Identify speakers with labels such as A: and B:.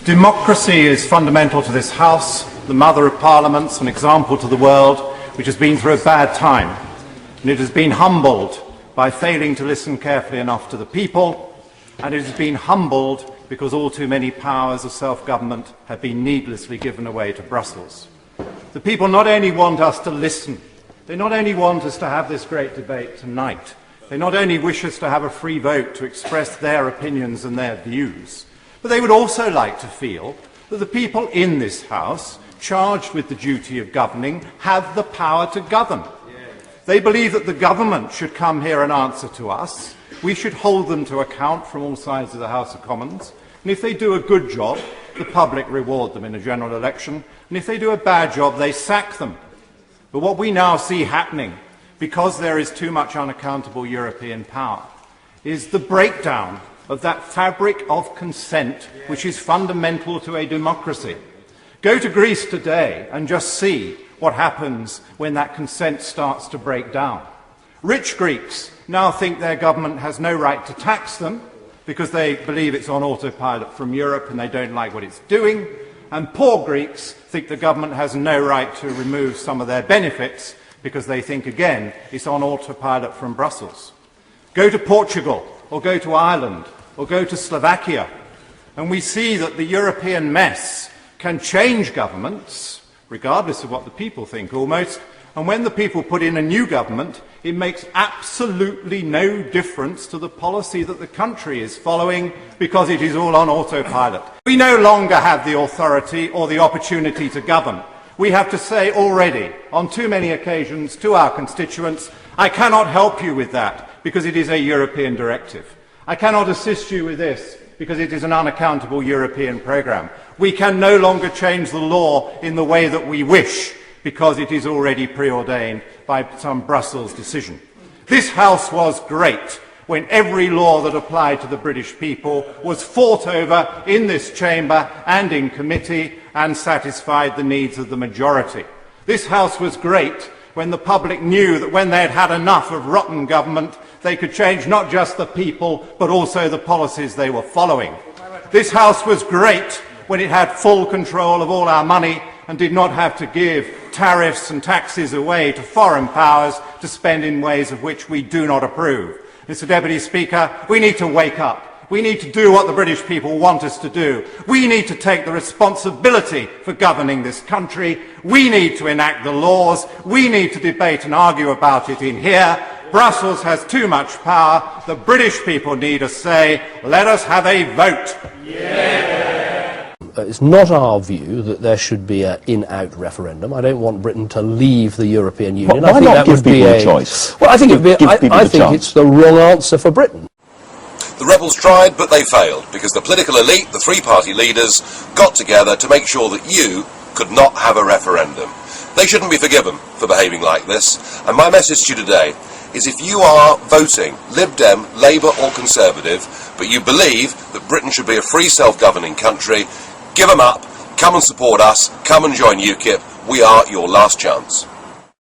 A: Democracy is fundamental to this House, the mother of parliaments, an example to the world, which has been through a bad time. And it has been humbled by failing to listen carefully enough to the people, and it has been humbled because all too many powers of self-government have been needlessly given away to Brussels. The people not only want us to listen, they not only want us to have this great debate tonight, they not only wish us to have a free vote to express their opinions and their views, but they would also like to feel that the people in this House, charged with the duty of governing, have the power to govern. They believe that the government should come here and answer to us. We should hold them to account from all sides of the House of Commons. And if they do a good job, the public reward them in a general election. And if they do a bad job, they sack them. But what we now see happening, because there is too much unaccountable European power, is the breakdown of that fabric of consent which is fundamental to a democracy. Go to Greece today and just see what happens when that consent starts to break down. Rich Greeks now think their government has no right to tax them because they believe it's on autopilot from Europe and they don't like what it's doing. And poor Greeks think the government has no right to remove some of their benefits because they think, again, it's on autopilot from Brussels. Go to Portugal, or go to Ireland, or go to Slovakia, and we see that the European mess can change governments, regardless of what the people think almost, and when the people put in a new government, it makes absolutely no difference to the policy that the country is following because it is all on autopilot. We no longer have the authority or the opportunity to govern. We have to say already, on too many occasions, to our constituents, I cannot help you with that because it is a European directive. I cannot assist you with this because it is an unaccountable European programme. We can no longer change the law in the way that we wish because it is already preordained by some Brussels decision. This House was great when every law that applied to the British people was fought over in this chamber and in committee and satisfied the needs of the majority. This House was great when the public knew that when they had had enough of rotten government, they could change not just the people, but also the policies they were following. This House was great when it had full control of all our money and did not have to give tariffs and taxes away to foreign powers to spend in ways of which we do not approve. Mr. Deputy Speaker, we need to wake up. We need to do what the British people want us to do. We need to take the responsibility for governing this country. We need to enact the laws. We need to debate and argue about it in here. Brussels has too much power. The British people need a say. Let us have a vote. Yeah.
B: It's not our view that there should be an in-out referendum. I don't want Britain to leave the European Union.
C: Why
B: I think
C: not
B: that
C: give
B: would be
C: people
B: a
C: choice?
B: Well, I think
C: I think
B: it's the wrong answer for Britain.
D: The rebels tried, but they failed, because the political elite, the three-party leaders, got together to make sure that you could not have a referendum. They shouldn't be forgiven for behaving like this, and my message to you today is if you are voting Lib Dem, Labour or Conservative, but you believe that Britain should be a free self-governing country, give them up, come and support us, come and join UKIP. We are your last chance.